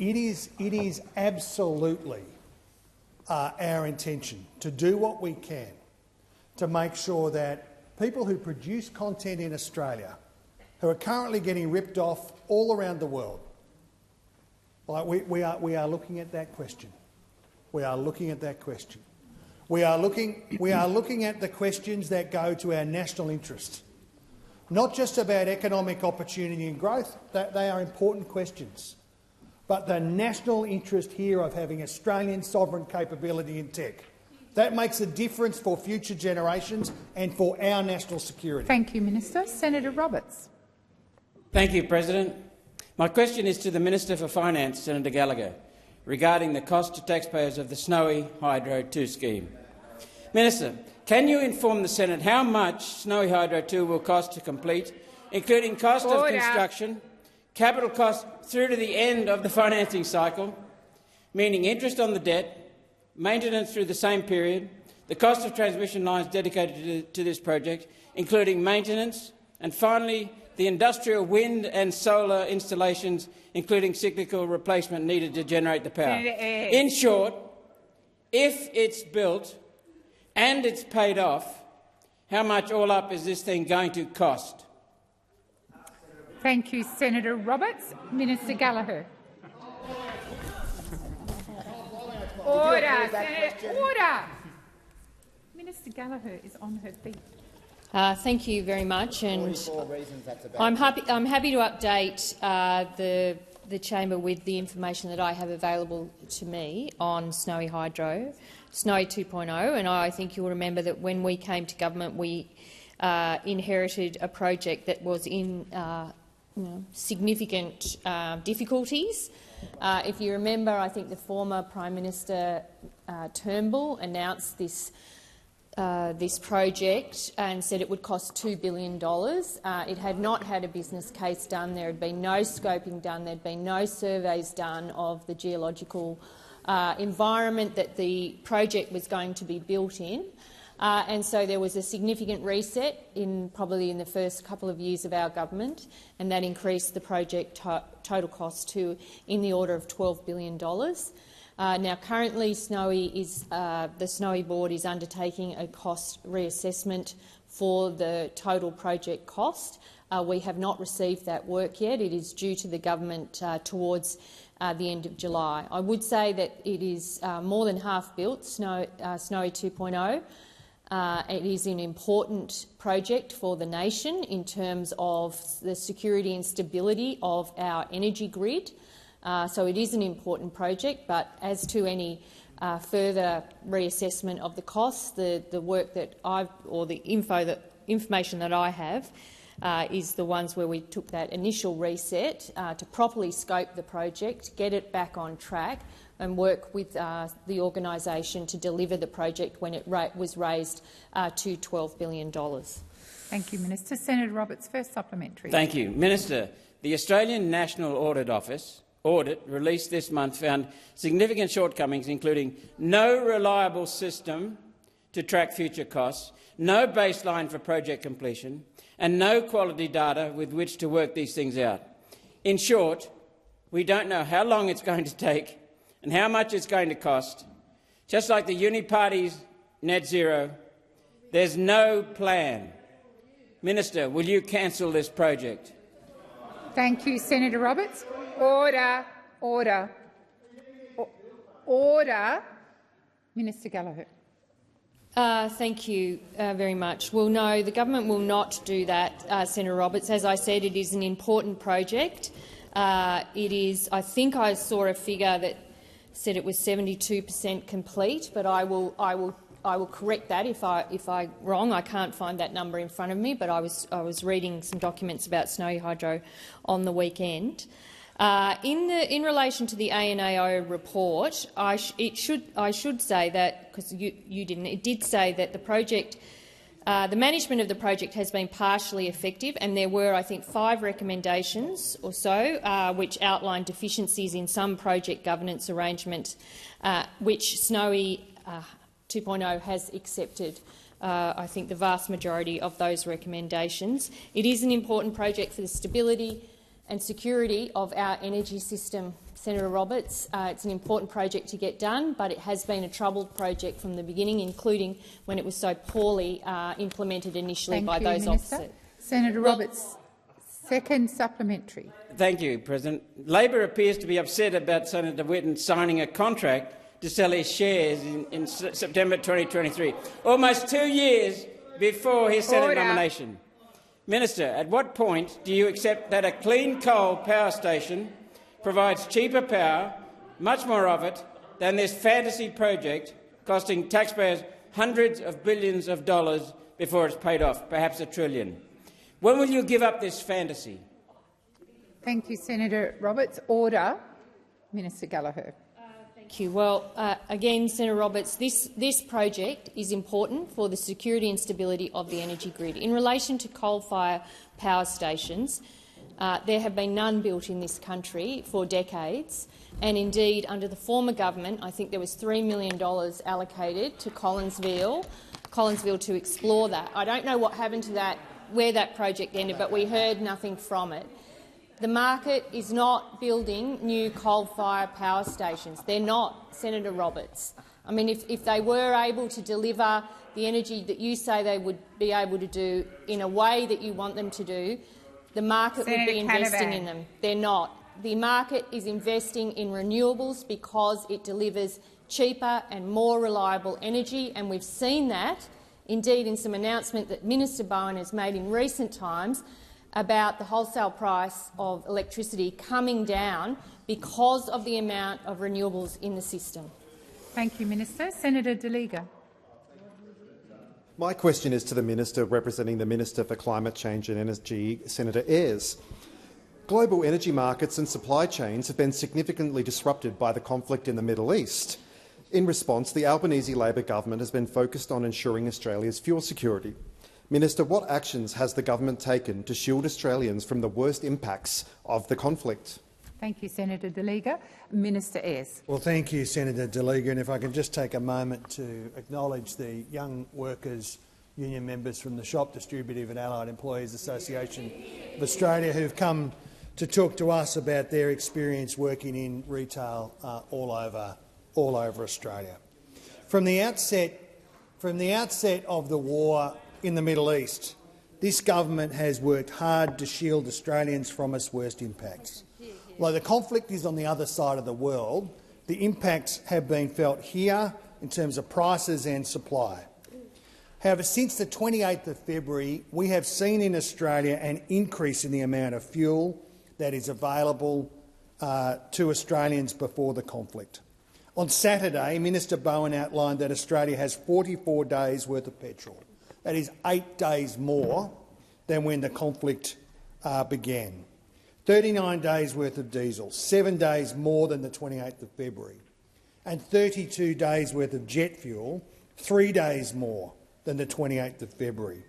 It is absolutely our intention to do what we can to make sure that people who produce content in Australia, who are currently getting ripped off all around the world, we are looking at that question. We are looking at that question. We are looking at the questions that go to our national interest, not just about economic opportunity and growth. They are important questions, but the national interest here of having Australian sovereign capability in tech. That makes a difference for future generations and for our national security. Thank you, Minister. Senator Roberts. Thank you, President. My question is to the Minister for Finance, Senator Gallagher, regarding the cost to taxpayers of the Snowy Hydro 2 scheme. Minister, can you inform the Senate how much Snowy Hydro 2 will cost to complete, including cost of construction, capital costs through to the end of the financing cycle, meaning interest on the debt, maintenance through the same period, the cost of transmission lines dedicated to this project, including maintenance, and finally the industrial wind and solar installations, including cyclical replacement needed to generate the power. In short, if it's built and it's paid off, how much all up is this thing going to cost? Thank you, Senator Roberts. Minister Gallagher. Order, Senator. Order. Minister Gallagher is on her feet. Thank you very much, and I'm happy to update the chamber with the information that I have available to me on Snowy Hydro, Snowy 2.0, and I think you'll remember that when we came to government, we inherited a project that was in significant difficulties. If you remember, I think the former Prime Minister Turnbull announced this project and said it would cost $2 billion. It had not had a business case done. There had been no scoping done. There had been no surveys done of the geological environment that the project was going to be built in. And so there was a significant reset probably in the first couple of years of our government, and that increased the project total cost to in the order of $12 billion. Now, currently, the Snowy Board is undertaking a cost reassessment for the total project cost. We have not received that work yet. It is due to the government towards the end of July. I would say that it is more than half built, Snowy 2.0. It is an important project for the nation in terms of the security and stability of our energy grid. So it is an important project, but as to any further reassessment of the costs, the work that the information that I have is the ones where we took that initial reset to properly scope the project, get it back on track and work with the organisation to deliver the project when it was raised to $12 billion. Thank you, Minister. Senator Roberts, first supplementary. Thank you. Minister, the Australian National Audit Office audit released this month found significant shortcomings, including no reliable system to track future costs, no baseline for project completion, and no quality data with which to work these things out. In short, we don't know how long it's going to take and how much it's going to cost. Just like the Uniparty's net zero, there's no plan. Minister, will you cancel this project? Thank you, Senator Roberts. Order. Order. Order. Minister Gallagher. Thank you very much. Well, no, the government will not do that, Senator Roberts. As I said, it is an important project. It is. I think I saw a figure that said it was 72% complete, but I will correct that if I'm wrong. I can't find that number in front of me, but I was reading some documents about Snowy Hydro on the weekend. In relation to the ANAO report, I should say that, because you didn't, it did say that the project, the management of the project has been partially effective, and there were, I think, 5 recommendations or so which outlined deficiencies in some project governance arrangements, which Snowy 2.0 has accepted. I think the vast majority of those recommendations. It is an important project for the stability and security of our energy system, Senator Roberts. It's an important project to get done, but it has been a troubled project from the beginning, including when it was so poorly implemented initially by those opposite. Senator Roberts, second supplementary. Thank you, President. Labor appears to be upset about Senator Whitten signing a contract to sell his shares in September 2023, almost 2 years before his Senate nomination. Minister, at what point do you accept that a clean coal power station provides cheaper power, much more of it, than this fantasy project costing taxpayers hundreds of billions of dollars before it's paid off, perhaps $1 trillion? When will you give up this fantasy? Thank you, Senator Roberts. Order. Minister Gallagher. Thank you. Well, again, Senator Roberts, this project is important for the security and stability of the energy grid. In relation to coal-fired power stations, there have been none built in this country for decades, and indeed, under the former government, I think there was $3 million allocated to Collinsville to explore that. I don't know what happened to that, where that project ended, but we heard nothing from it. The market is not building new coal-fired power stations. They're not, Senator Roberts. I mean, if they were able to deliver the energy that you say they would be able to do in a way that you want them to do, the market would be investing in them. They're not. The market is investing in renewables because it delivers cheaper and more reliable energy, and we've seen that, indeed, in some announcement that Minister Bowen has made in recent times about the wholesale price of electricity coming down because of the amount of renewables in the system. Thank you, Minister. Senator De Liga. My question is to the Minister representing the Minister for Climate Change and Energy, Senator Ayres. Global energy markets and supply chains have been significantly disrupted by the conflict in the Middle East. In response, the Albanese Labor government has been focused on ensuring Australia's fuel security. Minister, what actions has the government taken to shield Australians from the worst impacts of the conflict? Thank you, Senator De Liga. Minister Ayres. Well, thank you, Senator De Liga. And if I can just take a moment to acknowledge the young workers' union members from the Shop Distributive and Allied Employees Association of Australia who've come to talk to us about their experience working in retail all over Australia. From the outset of the war in the Middle East, this government has worked hard to shield Australians from its worst impacts. While the conflict is on the other side of the world, the impacts have been felt here in terms of prices and supply. However, since the 28th of February, we have seen in Australia an increase in the amount of fuel that is available to Australians before the conflict. On Saturday, Minister Bowen outlined that Australia has 44 days' worth of petrol. That is 8 days more than when the conflict began. 39 days' worth of diesel, 7 days more than the 28th of February, and 32 days' worth of jet fuel, 3 days more than the 28th of February.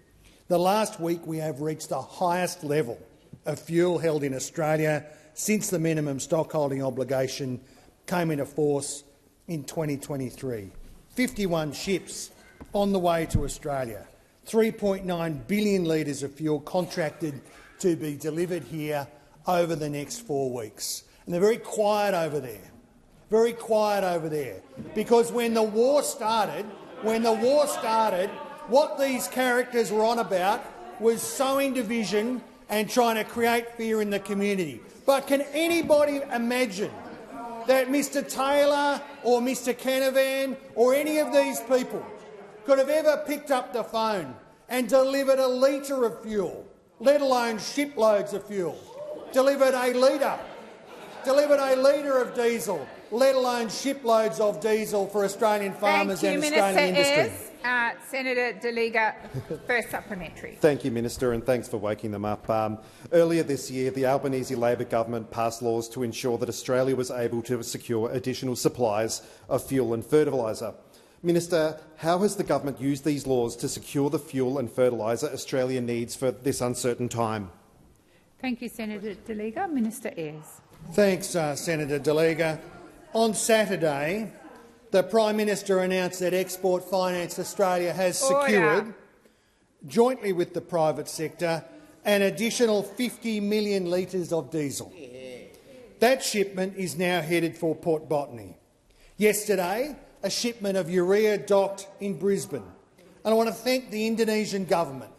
The last week we have reached the highest level of fuel held in Australia since the minimum stockholding obligation came into force in 2023. 51 ships on the way to Australia, 3.9 billion litres of fuel contracted to be delivered here over the next 4 weeks. And they're very quiet over there. Very quiet over there. Because when the war started, what these characters were on about was sowing division and trying to create fear in the community. But can anybody imagine that Mr Taylor or Mr Canavan or any of these people could have ever picked up the phone and delivered a litre of fuel, let alone shiploads of fuel, delivered a litre of diesel, let alone shiploads of diesel for Australian farmers and Australian industry? Senator De Liga, first supplementary. Thank you, Minister, and thanks for waking them up. Earlier this year, the Albanese Labor government passed laws to ensure that Australia was able to secure additional supplies of fuel and fertiliser. Minister, how has the government used these laws to secure the fuel and fertiliser Australia needs for this uncertain time? Thank you, Senator De Liga. Minister Ayres. Thanks, Senator De Liga. On Saturday, the Prime Minister announced that Export Finance Australia has secured, jointly with the private sector, an additional 50 million litres of diesel. That shipment is now headed for Port Botany. Yesterday, a shipment of urea docked in Brisbane. And I want to thank the Indonesian government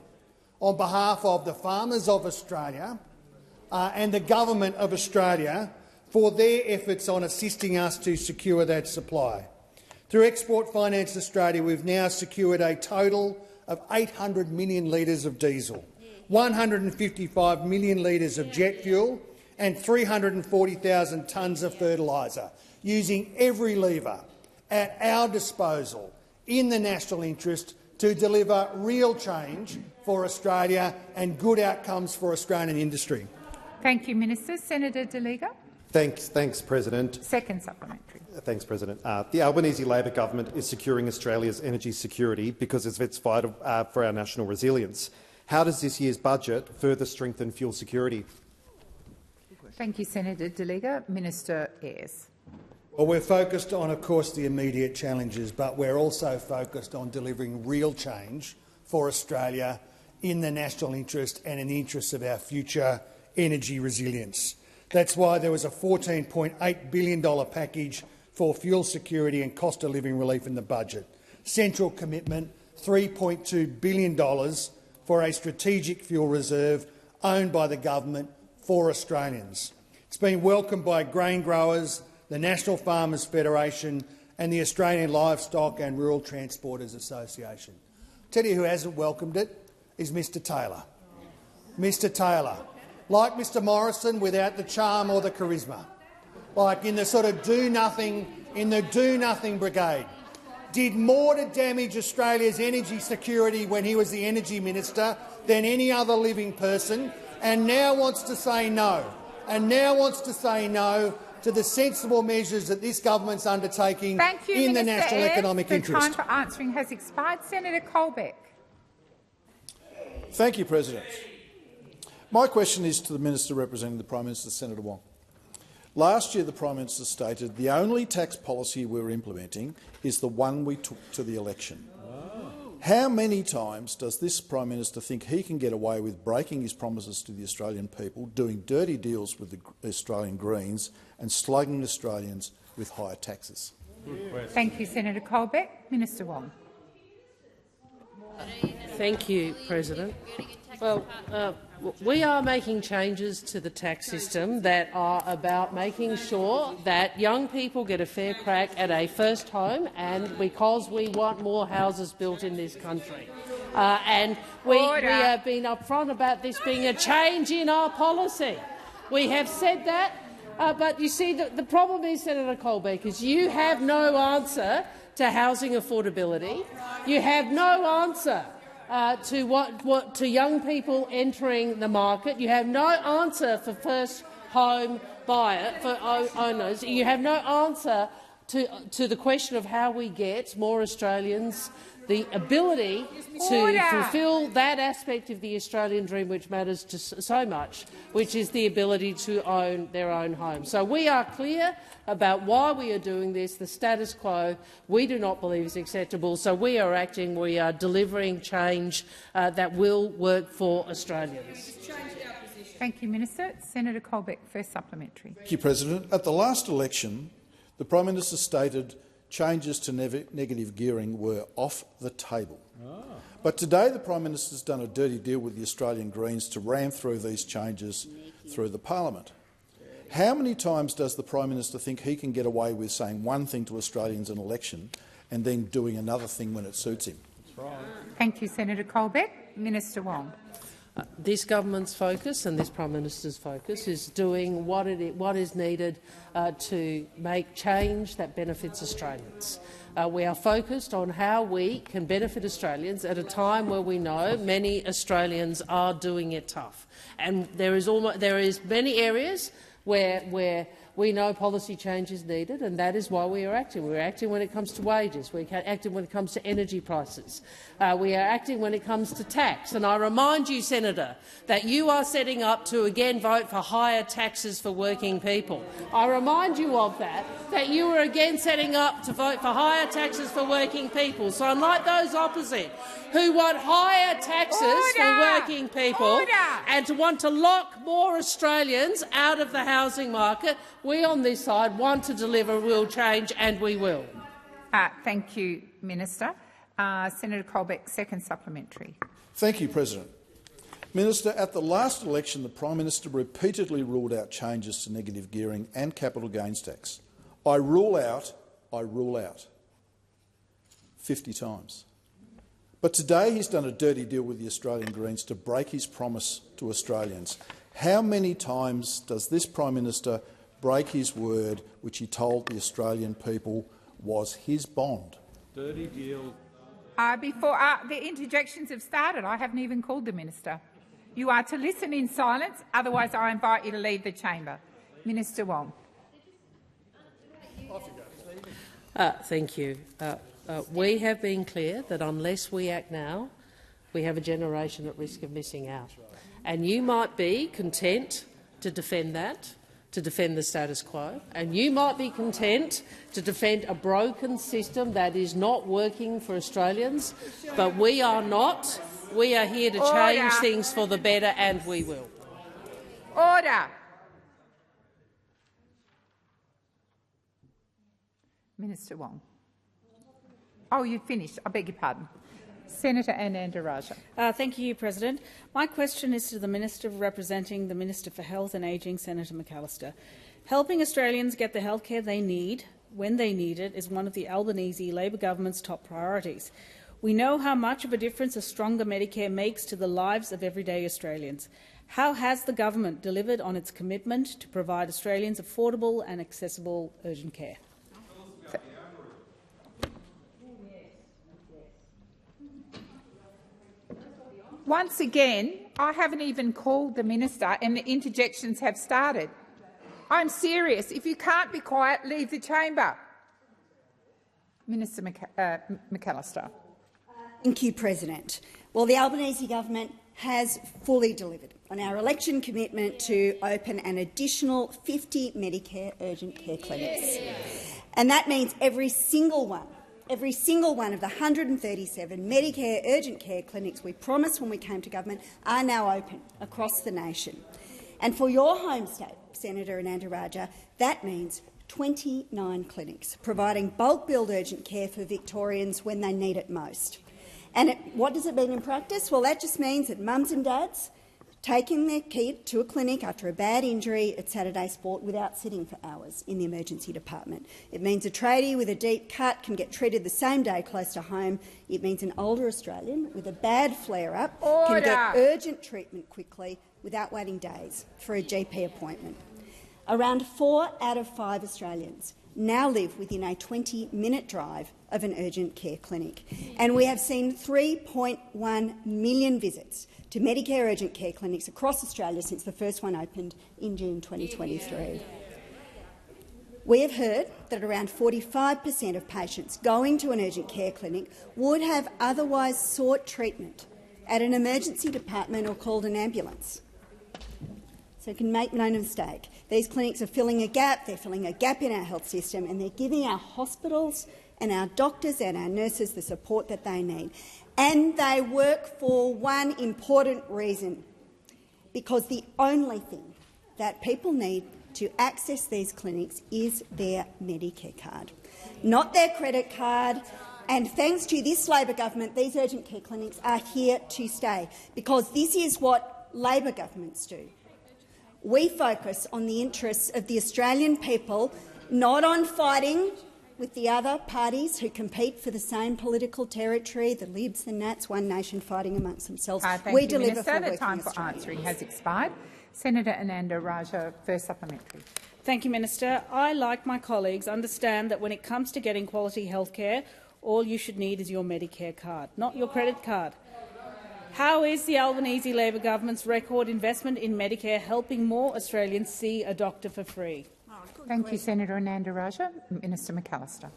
on behalf of the farmers of Australia and the Government of Australia for their efforts on assisting us to secure that supply. Through Export Finance Australia, we've now secured a total of 800 million litres of diesel, 155 million litres of jet fuel and 340,000 tonnes of fertiliser, using every lever at our disposal in the national interest to deliver real change for Australia and good outcomes for Australian industry. Thank you, Minister. Senator De Liga. Thanks, President. Second supplementary. Thanks, President. The Albanese Labor government is securing Australia's energy security because it's vital for our national resilience. How does this year's budget further strengthen fuel security? Thank you, Senator De Liga. Minister Ayres. Well, we're focused on, of course, the immediate challenges, but we're also focused on delivering real change for Australia in the national interest and in the interests of our future energy resilience. That's why there was a $14.8 billion package for fuel security and cost of living relief in the budget. Central commitment, $3.2 billion for a strategic fuel reserve owned by the government for Australians. It's been welcomed by grain growers, the National Farmers Federation and the Australian Livestock and Rural Transporters Association. I'll tell you who hasn't welcomed it is Mr Taylor. Mr Taylor, like Mr Morrison, without the charm or the charisma, like in the sort of do-nothing brigade, did more to damage Australia's energy security when he was the Energy Minister than any other living person, and now wants to say no, to the sensible measures that this government's undertaking in the national economic interest. The time for answering has expired. Senator Colbeck. Thank you, President. My question is to the Minister representing the Prime Minister, Senator Wong. Last year the Prime Minister stated the only tax policy we're implementing is the one we took to the election. How many times does this Prime Minister think he can get away with breaking his promises to the Australian people, doing dirty deals with the Australian Greens and slugging Australians with higher taxes? Thank you, Senator Colbeck. Minister Wong. Thank you, President. Well, we are making changes to the tax system that are about making sure that young people get a fair crack at a first home, and because we want more houses built in this country. And we have been upfront about this being a change in our policy. We have said that. But you see, the problem is, Senator Colbeck, is you have no answer to housing affordability. You have no answer to young people entering the market. You have no answer for first home owners. You have no answer to the question of how we get more Australians the ability to fulfil that aspect of the Australian dream which matters to so much, which is the ability to own their own home. So we are clear about why we are doing this. The status quo we do not believe is acceptable, so we are acting. We are delivering change that will work for Australians. Thank you, Minister. Senator Colbeck, first supplementary. Thank you, President. At the last election, the Prime Minister stated changes to negative gearing were off the table. But today the Prime Minister has done a dirty deal with the Australian Greens to ram through these changes through the parliament. How many times does the Prime Minister think he can get away with saying one thing to Australians in an election and then doing another thing when it suits him? Thank you, Senator Colbeck. Minister Wong. This government's focus and this Prime Minister's focus is doing what is needed to make change that benefits Australians. We are focused on how we can benefit Australians at a time where we know many Australians are doing it tough, and there is many areas where we know policy change is needed, and that is why we are acting. We are acting when it comes to wages. We are acting when it comes to energy prices. We are acting when it comes to tax. And I remind you, Senator, that you are setting up to again vote for higher taxes for working people. I remind you of that you are again setting up to vote for higher taxes for working people. So unlike those opposite, who want higher taxes for working people and to want to lock more Australians out of the housing market, we on this side want to deliver real change, and we will. Thank you, Minister. Senator Colbeck, second supplementary. Thank you, President. Minister, at the last election, the Prime Minister repeatedly ruled out changes to negative gearing and capital gains tax. I rule out 50 times. But today he's done a dirty deal with the Australian Greens to break his promise to Australians. How many times does this Prime Minister break his word, which he told the Australian people was his bond? Dirty deal. Before the interjections have started, I haven't even called the Minister. You are to listen in silence, otherwise I invite you to leave the chamber. Minister Wong. Thank you. We have been clear that unless we act now, we have a generation at risk of missing out. And you might be content to defend that, to defend the status quo, and you might be content to defend a broken system that is not working for Australians, but we are not. We are here to change things for the better, and we will. Order. Minister Wong. Oh, you finished. I beg your pardon. Senator Anand-Rajah. Thank you, President. My question is to the Minister representing the Minister for Health and Ageing, Senator McAllister. Helping Australians get the health care they need when they need it is one of the Albanese Labor government's top priorities. We know how much of a difference a stronger Medicare makes to the lives of everyday Australians. How has the government delivered on its commitment to provide Australians affordable and accessible urgent care? Once again, I haven't even called the Minister and the interjections have started. I'm serious. If you can't be quiet, leave the chamber. Minister McAllister. Thank you, President. Well, the Albanese government has fully delivered on our election commitment to open an additional 50 Medicare urgent care clinics. And that means every single one of the 137 Medicare urgent care clinics we promised when we came to government are now open across the nation. And for your home state, Senator Anand-Rajah, that means 29 clinics providing bulk-billed urgent care for Victorians when they need it most. And what does it mean in practice? Well, that just means that mums and dads taking their kid to a clinic after a bad injury at Saturday Sport without sitting for hours in the emergency department. It means a tradie with a deep cut can get treated the same day close to home. It means an older Australian with a bad flare-up can get urgent treatment quickly without waiting days for a GP appointment. Around 4 out of 5 Australians now live within a 20-minute drive of an urgent care clinic, and we have seen 3.1 million visits to Medicare urgent care clinics across Australia since the first one opened in June 2023. We have heard that around 45% of patients going to an urgent care clinic would have otherwise sought treatment at an emergency department or called an ambulance. So you can make no mistake, these clinics are filling a gap. They're filling a gap in our health system, and they're giving our hospitals and our doctors and our nurses the support that they need. And they work for one important reason, because the only thing that people need to access these clinics is their Medicare card, not their credit card. And thanks to this Labor government, these urgent care clinics are here to stay, because this is what Labor governments do. We focus on the interests of the Australian people, not on fighting with the other parties who compete for the same political territory, the Libs, the Nats, One Nation fighting amongst themselves. We deliver for working Australians. The time for answering has expired. Senator Ananda Raja, first supplementary. Thank you, Minister. I, like my colleagues, understand that when it comes to getting quality health care, all you should need is your Medicare card, not your credit card. How is the Albanese Labor government's record investment in Medicare helping more Australians see a doctor for free? Thank you, Senator Ananda Raja. Minister McAllister.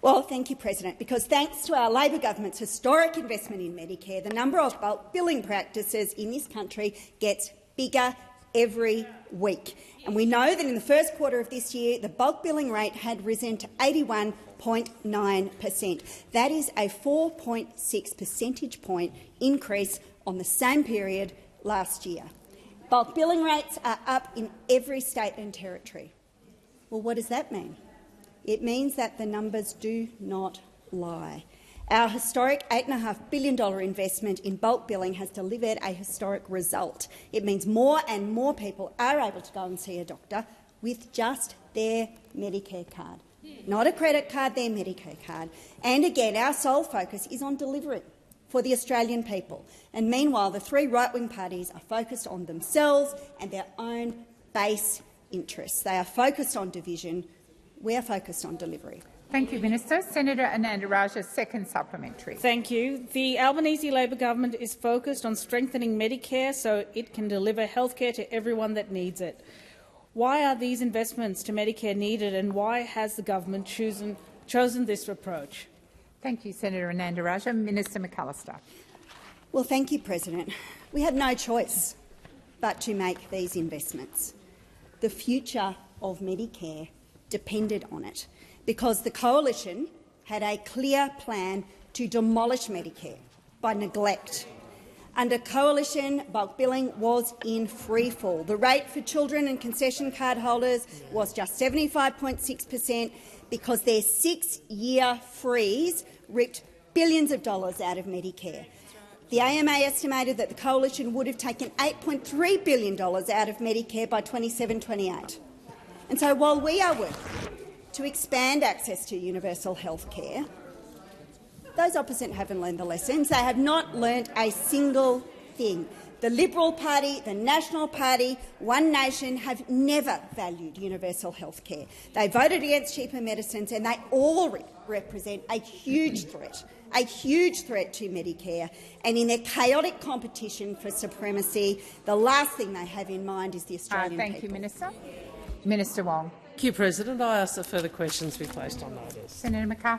Well, thank you, President, because thanks to our Labor government's historic investment in Medicare, the number of bulk billing practices in this country gets bigger every week. And we know that in the first quarter of this year, the bulk billing rate had risen to 81.9%. That is a 4.6 percentage point increase on the same period last year. Bulk billing rates are up in every state and territory. Well, what does that mean? It means that the numbers do not lie. Our historic $8.5 billion investment in bulk billing has delivered a historic result. It means more and more people are able to go and see a doctor with just their Medicare card. Not a credit card, their Medicare card. And again, our sole focus is on delivery for the Australian people. And meanwhile, the three right-wing parties are focused on themselves and their own base interests. They are focused on division. We are focused on delivery. Thank you, Minister. Senator Ananda Raja, second supplementary. Thank you. The Albanese Labor government is focused on strengthening Medicare so it can deliver health care to everyone that needs it. Why are these investments to Medicare needed, and why has the government chosen this approach? Thank you, Senator Ananda Raja. Minister McAllister. Well, thank you, President. We had no choice but to make these investments. The future of Medicare depended on it, because the Coalition had a clear plan to demolish Medicare by neglect. Under Coalition, bulk billing was in freefall. The rate for children and concession card holders was just 75.6% because their 6-year freeze ripped billions of dollars out of Medicare. The AMA estimated that the Coalition would have taken $8.3 billion out of Medicare by 27-28. And so while we are working to expand access to universal health care, those opposite haven't learned the lessons. They have not learnt a single thing. The Liberal Party, the National Party, One Nation have never valued universal health care. They voted against cheaper medicines, and they all represent a huge threat to Medicare. And in their chaotic competition for supremacy, the last thing they have in mind is the Australian people. Thank you, Minister. Minister Wong. Thank you, President. I ask that further questions be placed on notice. Senator McCarthy.